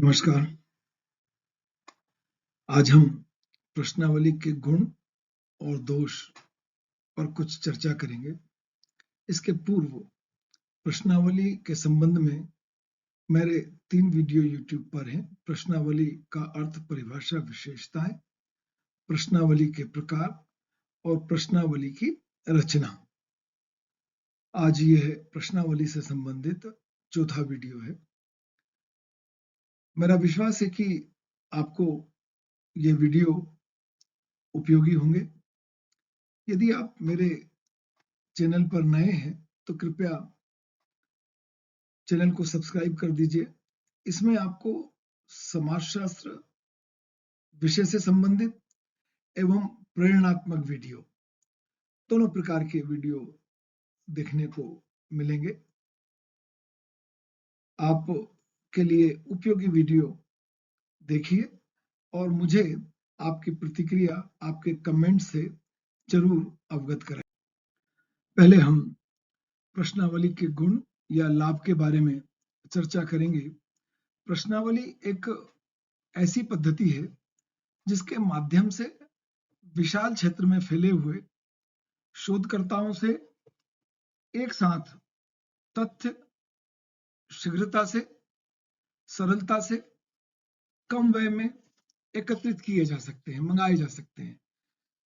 नमस्कार। आज हम प्रश्नावली के गुण और दोष पर कुछ चर्चा करेंगे। इसके पूर्व प्रश्नावली के संबंध में मेरे 3 वीडियो YouTube पर हैं। प्रश्नावली का अर्थ, परिभाषा, विशेषताएं, प्रश्नावली के प्रकार और प्रश्नावली की रचना। आज यह प्रश्नावली से संबंधित चौथा वीडियो है। मेरा विश्वास है कि आपको ये वीडियो उपयोगी होंगे। यदि आप मेरे चैनल पर नए हैं तो कृपया चैनल को सब्सक्राइब कर दीजिए। इसमें आपको समाजशास्त्र विषय से संबंधित एवं प्रेरणात्मक वीडियो, दोनों प्रकार के वीडियो देखने को मिलेंगे। आप के लिए उपयोगी वीडियो देखिए और मुझे आपकी प्रतिक्रिया, आपके कमेंट से जरूर अवगत कराएं। पहले हम प्रश्नावली के गुण या लाभ के बारे में चर्चा करेंगे। प्रश्नावली एक ऐसी पद्धति है जिसके माध्यम से विशाल क्षेत्र में फैले हुए शोधकर्ताओं से एक साथ तथ्य शीघ्रता से, सरलता से, कम व्यय में एकत्रित किए जा सकते हैं, मंगाए जा सकते हैं।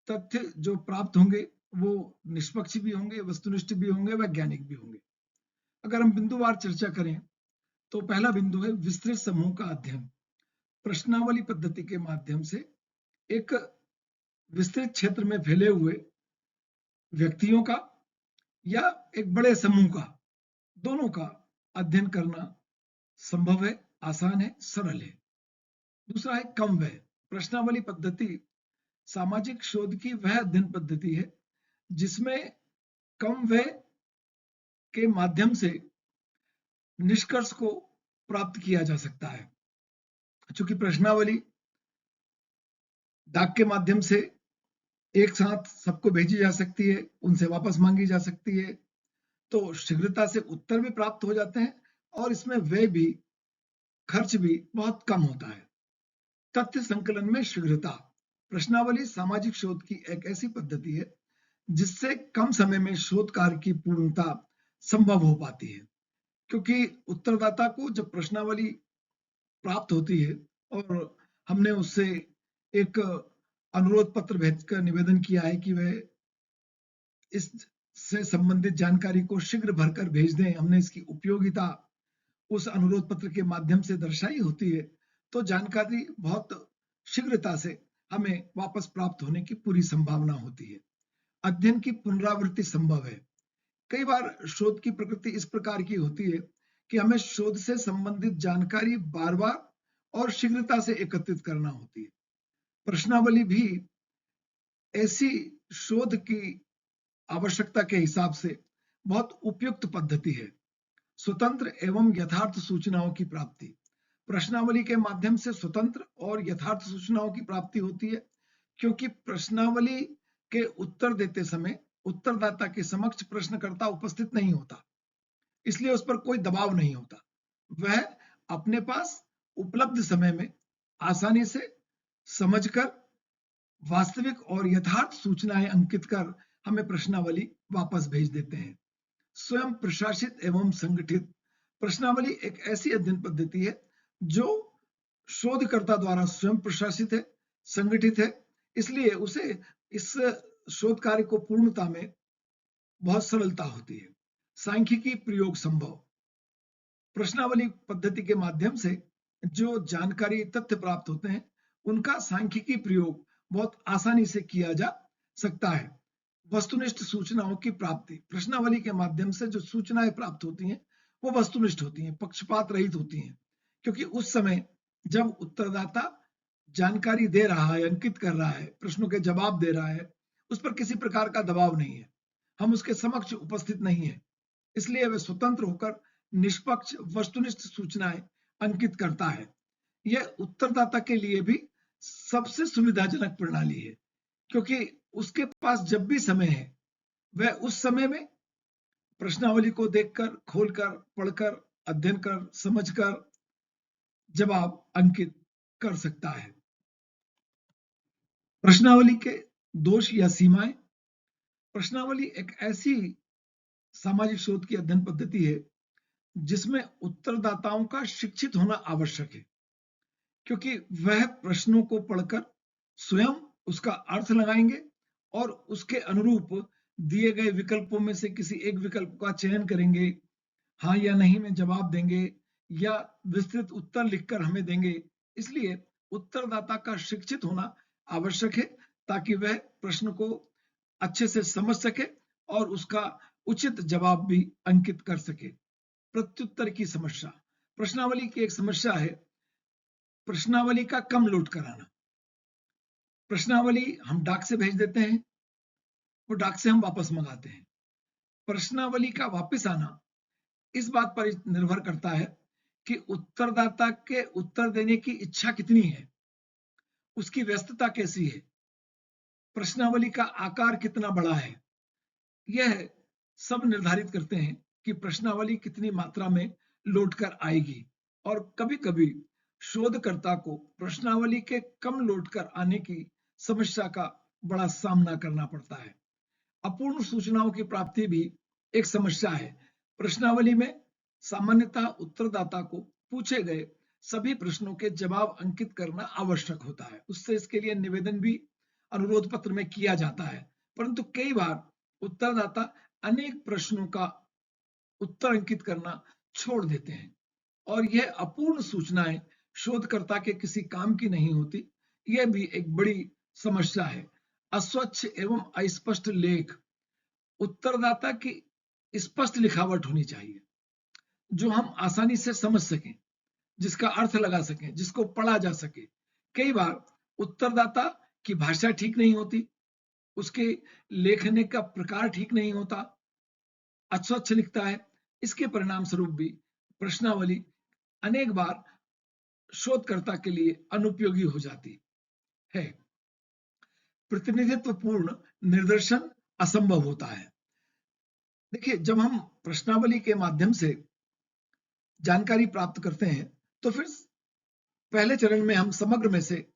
तथ्य जो प्राप्त होंगे वो निष्पक्ष भी होंगे, वस्तुनिष्ठ भी होंगे, वैज्ञानिक भी होंगे। अगर हम बिंदुवार चर्चा करें तो पहला बिंदु है विस्तृत समूह का अध्ययन। प्रश्नावली पद्धति के माध्यम से एक विस्तृत क्षेत्र में फैले हुए व्यक्तियों का या एक बड़े समूह का, दोनों का अध्ययन करना संभव है, आसान है, सरल है। दूसरा है कम व्यय। प्रश्नावली पद्धति सामाजिक शोध की वह अध्ययन पद्धति है जिसमें कम व्यय के माध्यम से निष्कर्ष को प्राप्त किया जा सकता है। चूंकि प्रश्नावली डाक के माध्यम से एक साथ सबको भेजी जा सकती है, उनसे वापस मांगी जा सकती है, तो शीघ्रता से उत्तर भी प्राप्त हो जाते हैं और इसमें व्यय भी, खर्च भी बहुत कम होता है। तथ्य संकलन में शीघ्रता। प्रश्नावली सामाजिक शोध की एक ऐसी पद्धति है जिससे कम समय में शोध कार्य की पूर्णता संभव हो पाती है। क्योंकि उत्तरदाता को जब प्रश्नावली प्राप्त होती है और हमने उससे एक अनुरोध पत्र भेजकर निवेदन किया है कि वह इससे संबंधित जानकारी को शीघ्र भरकर भेज दें, हमने इसकी उपयोगिता उस अनुरोध पत्र के माध्यम से दर्शाई होती है, तो जानकारी बहुत शीघ्रता से हमें वापस प्राप्त होने की पूरी संभावना होती है। अध्ययन की पुनरावृत्ति संभव है। कई बार शोध की प्रकृति इस प्रकार की होती है कि हमें शोध से संबंधित जानकारी बार बार और शीघ्रता से एकत्रित करना होती है। प्रश्नावली भी ऐसी शोध की आवश्यकता के हिसाब से बहुत उपयुक्त पद्धति है। स्वतंत्र एवं यथार्थ सूचनाओं की प्राप्ति। प्रश्नावली के माध्यम से स्वतंत्र और यथार्थ सूचनाओं की प्राप्ति होती है, क्योंकि प्रश्नावली के उत्तर देते समय उत्तरदाता के समक्ष प्रश्नकर्ता उपस्थित नहीं होता, इसलिए उस पर कोई दबाव नहीं होता। वह अपने पास उपलब्ध समय में आसानी से समझकर वास्तविक और यथार्थ सूचनाएं अंकित कर हमें प्रश्नावली वापस भेज देते हैं। स्वयं प्रशासित एवं संगठित। प्रश्नावली एक ऐसी अध्ययन पद्धति है जो शोधकर्ता द्वारा स्वयं प्रशासित है, संगठित है, इसलिए उसे इस शोध कार्य को पूर्णता में बहुत सरलता होती है। सांख्यिकी प्रयोग संभव। प्रश्नावली पद्धति के माध्यम से जो जानकारी, तथ्य प्राप्त होते हैं उनका सांख्यिकी प्रयोग बहुत आसानी से किया जा सकता है। वस्तुनिष्ठ सूचनाओं की प्राप्ति। प्रश्नावली के माध्यम से जो सूचनाएं प्राप्त होती हैं वो वस्तुनिष्ठ होती हैं, पक्षपात रहित होती हैं, क्योंकि उस समय जब उत्तरदाता जानकारी दे रहा है, अंकित कर रहा है, प्रश्नों के जवाब दे रहा है, उस पर किसी प्रकार का दबाव नहीं है, हम उसके समक्ष उपस्थित नहीं है, इसलिए वह स्वतंत्र होकर निष्पक्ष वस्तुनिष्ठ सूचनाएं अंकित करता है। यह उत्तरदाता के लिए भी सबसे सुविधाजनक प्रणाली है, क्योंकि उसके पास जब भी समय है वह उस समय में प्रश्नावली को देखकर, खोलकर, पढ़कर, अध्ययन कर, समझकर जवाब अंकित कर सकता है। प्रश्नावली के दोष या सीमाएं। प्रश्नावली एक ऐसी सामाजिक शोध की अध्ययन पद्धति है जिसमें उत्तरदाताओं का शिक्षित होना आवश्यक है, क्योंकि वह प्रश्नों को पढ़कर स्वयं उसका अर्थ लगाएंगे और उसके अनुरूप दिए गए विकल्पों में से किसी एक विकल्प का चयन करेंगे, हाँ या नहीं में जवाब देंगे या विस्तृत उत्तर लिखकर हमें देंगे। इसलिए उत्तरदाता का शिक्षित होना आवश्यक है ताकि वह प्रश्न को अच्छे से समझ सके और उसका उचित जवाब भी अंकित कर सके। प्रत्युत्तर की समस्या। प्रश्नावली की एक समस्या है प्रश्नावली का कम लोड कराना। प्रश्नावली हम डाक से भेज देते हैं, वो डाक से हम वापस मंगाते हैं। प्रश्नावली का वापस आना इस बात पर निर्भर करता है कि उत्तरदाता के उत्तर देने की इच्छा कितनी है, उसकी व्यस्तता कैसी है, प्रश्नावली का आकार कितना बड़ा है। यह सब निर्धारित करते हैं कि प्रश्नावली कितनी मात्रा में लोड कर आएगी। और कभी-कभी शोधकर्ता को प्रश्नावली के कम लोड कर आने की समस्या का बड़ा सामना करना पड़ता है। अपूर्ण सूचनाओं की प्राप्ति भी एक समस्या है। प्रश्नावली में सामान्यतः उत्तरदाता को पूछे गए सभी प्रश्नों के जवाब अंकित करना आवश्यक होता है। उससे इसके लिए निवेदन भी अनुरोध पत्र में किया जाता है, परंतु कई बार उत्तरदाता अनेक प्रश्नों का उत्तर अंकित करना छोड़ देते हैं और यह अपूर्ण सूचनाएं शोधकर्ता के किसी काम की नहीं होती। यह भी एक बड़ी समस्या है। अस्वच्छ एवं अस्पष्ट लेख। उत्तरदाता की स्पष्ट लिखावट होनी चाहिए जो हम आसानी से समझ सकें, जिसका अर्थ लगा सकें, जिसको पढ़ा जा सके। कई बार उत्तरदाता की भाषा ठीक नहीं होती, उसके लेखने का प्रकार ठीक नहीं होता, अस्वच्छ लिखता है। इसके परिणाम स्वरूप भी प्रश्नावली अनेक बार शोधकर्ता के लिए अनुपयोगी हो जाती है। प्रतिनिधित्वपूर्ण निर्देशन असंभव होता है। देखिए, जब हम प्रश्नावली के माध्यम से जानकारी प्राप्त करते हैं तो फिर पहले चरण में हम समग्र में से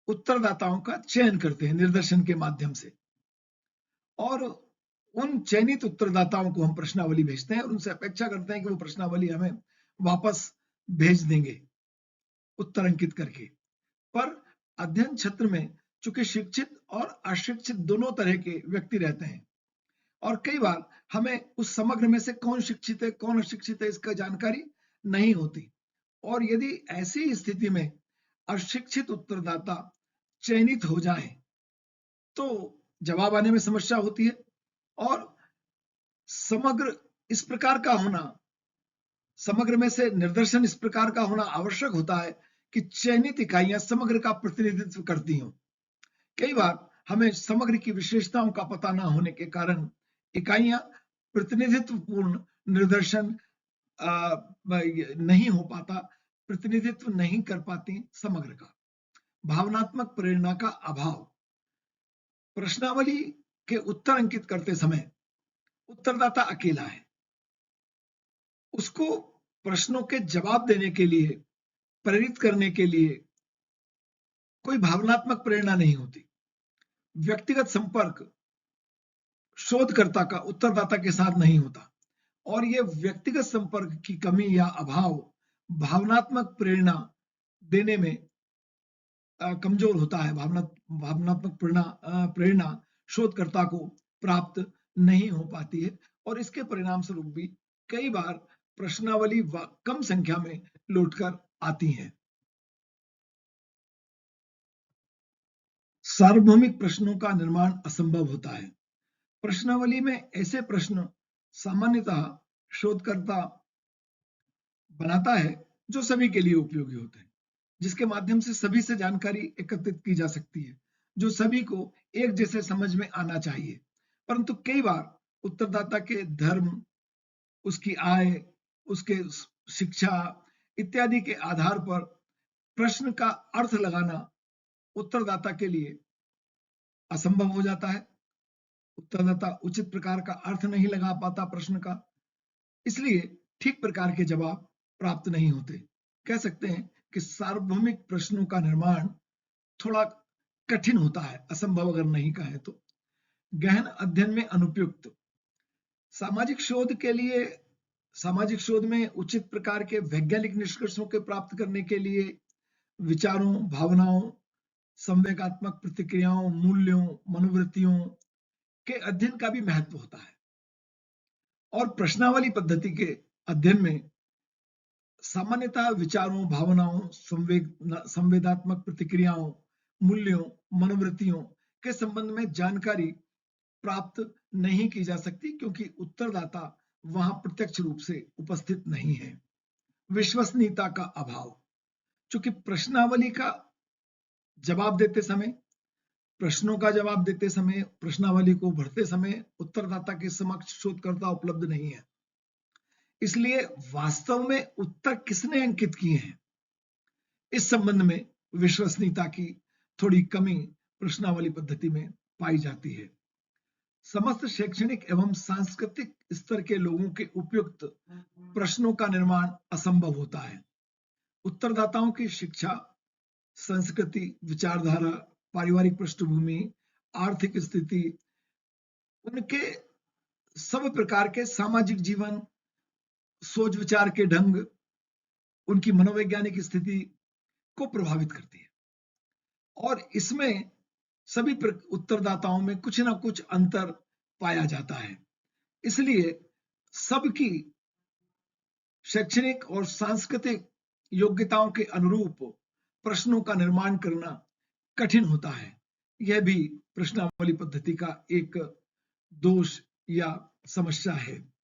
उत्तरदाताओं का चयन करते हैं निर्देशन के माध्यम से, और उन चयनित उत्तरदाताओं को हम प्रश्नावली भेजते हैं और उनसे अपेक्षा करते हैं कि वो प्रश्नावली हमें वापस भेज देंगे उत्तर अंकित करके। पर अध्ययन क्षेत्र में चूंकि शिक्षित और अशिक्षित दोनों तरह के व्यक्ति रहते हैं और कई बार हमें उस समग्र में से कौन शिक्षित है कौन अशिक्षित है इसका जानकारी नहीं होती, और यदि ऐसी स्थिति में अशिक्षित उत्तरदाता चयनित हो जाए तो जवाब आने में समस्या होती है। और समग्र इस प्रकार का होना, समग्र में से निर्देशन इस प्रकार का होना आवश्यक होता है कि चयनित इकाइयां समग्र का प्रतिनिधित्व करती हों। कई बार हमें समग्र की विशेषताओं का पता न होने के कारण इकाइयां प्रतिनिधित्वपूर्ण निर्देशन नहीं हो पाता, प्रतिनिधित्व नहीं कर पाती समग्र का। भावनात्मक प्रेरणा का अभाव। प्रश्नावली के उत्तर अंकित करते समय उत्तरदाता अकेला है, उसको प्रश्नों के जवाब देने के लिए प्रेरित करने के लिए कोई भावनात्मक प्रेरणा नहीं होती। व्यक्तिगत संपर्क शोधकर्ता का उत्तरदाता के साथ नहीं होता और यह व्यक्तिगत संपर्क की कमी या अभाव भावनात्मक प्रेरणा देने में कमजोर होता है। भावनात्मक प्रेरणा शोधकर्ता को प्राप्त नहीं हो पाती है और इसके परिणाम स्वरूप भी कई बार प्रश्नावली कम संख्या में लौटकर आती है। सार्वभौमिक प्रश्नों का निर्माण असंभव होता है। प्रश्नावली में ऐसे प्रश्न सामान्यतः शोधकर्ता बनाता है जो सभी के लिए उपयोगी होते हैं, जिसके माध्यम से सभी से जानकारी एकत्रित की जा सकती है, जो सभी को एक जैसे समझ में आना चाहिए। परंतु कई बार उत्तरदाता के धर्म, उसकी आय, उसके शिक्षा इत्यादि के आधार पर प्रश्न का अर्थ लगाना उत्तरदाता के लिए असंभव हो जाता है। उत्तरदाता उचित प्रकार का अर्थ नहीं लगा पाता प्रश्न का, इसलिए ठीक प्रकार के जवाब प्राप्त नहीं होते। कह सकते हैं कि सार्वभौमिक प्रश्नों का निर्माण थोड़ा कठिन होता है, असंभव अगर नहीं कहें तो। गहन अध्ययन में अनुपयुक्त। सामाजिक शोध में उचित प्रकार के वैज्ञानिक निष्कर्षों के प्राप्त करने के लिए विचारों, भावनाओं, संवेगात्मक प्रतिक्रियाओं, मूल्यों, मनोवृत्तियों के अध्ययन का भी महत्व होता है। और प्रश्नावली पद्धति के अध्ययन में सामान्यतः विचारों, भावनाओं, संवेदात्मक प्रतिक्रियाओं, मूल्यों, मनोवृत्तियों के संबंध में जानकारी प्राप्त नहीं की जा सकती, क्योंकि उत्तरदाता वहां प्रत्यक्ष रूप से उपस्थित नहीं है। विश्वसनीयता का अभाव। चूंकि प्रश्नावली का जवाब देते समय, प्रश्नों का जवाब देते समय, प्रश्नावली को भरते समय उत्तरदाता के समक्ष शोधकर्ता उपलब्ध नहीं है, इसलिए वास्तव में उत्तर किसने अंकित किए हैं, इस संबंध में विश्वसनीयता की थोड़ी कमी प्रश्नावली पद्धति में पाई जाती है। समस्त शैक्षणिक एवं सांस्कृतिक स्तर के लोगों के उपयुक्त प्रश्नों का निर्माण असंभव होता है। उत्तरदाताओं की शिक्षा, संस्कृति, विचारधारा, पारिवारिक पृष्ठभूमि, आर्थिक स्थिति, उनके सब प्रकार के सामाजिक जीवन, सोच विचार के ढंग, उनकी मनोवैज्ञानिक स्थिति को प्रभावित करती है, और इसमें सभी उत्तरदाताओं में कुछ ना कुछ अंतर पाया जाता है। इसलिए सबकी शैक्षणिक और सांस्कृतिक योग्यताओं के अनुरूप प्रश्नों का निर्माण करना कठिन होता है। यह भी प्रश्नावली पद्धति का एक दोष या समस्या है।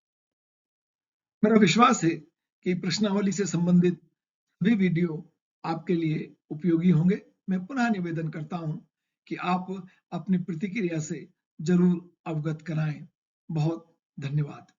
मेरा विश्वास है कि प्रश्नावली से संबंधित सभी वीडियो आपके लिए उपयोगी होंगे। मैं पुनः निवेदन करता हूं कि आप अपनी प्रतिक्रिया से जरूर अवगत कराएं। बहुत धन्यवाद।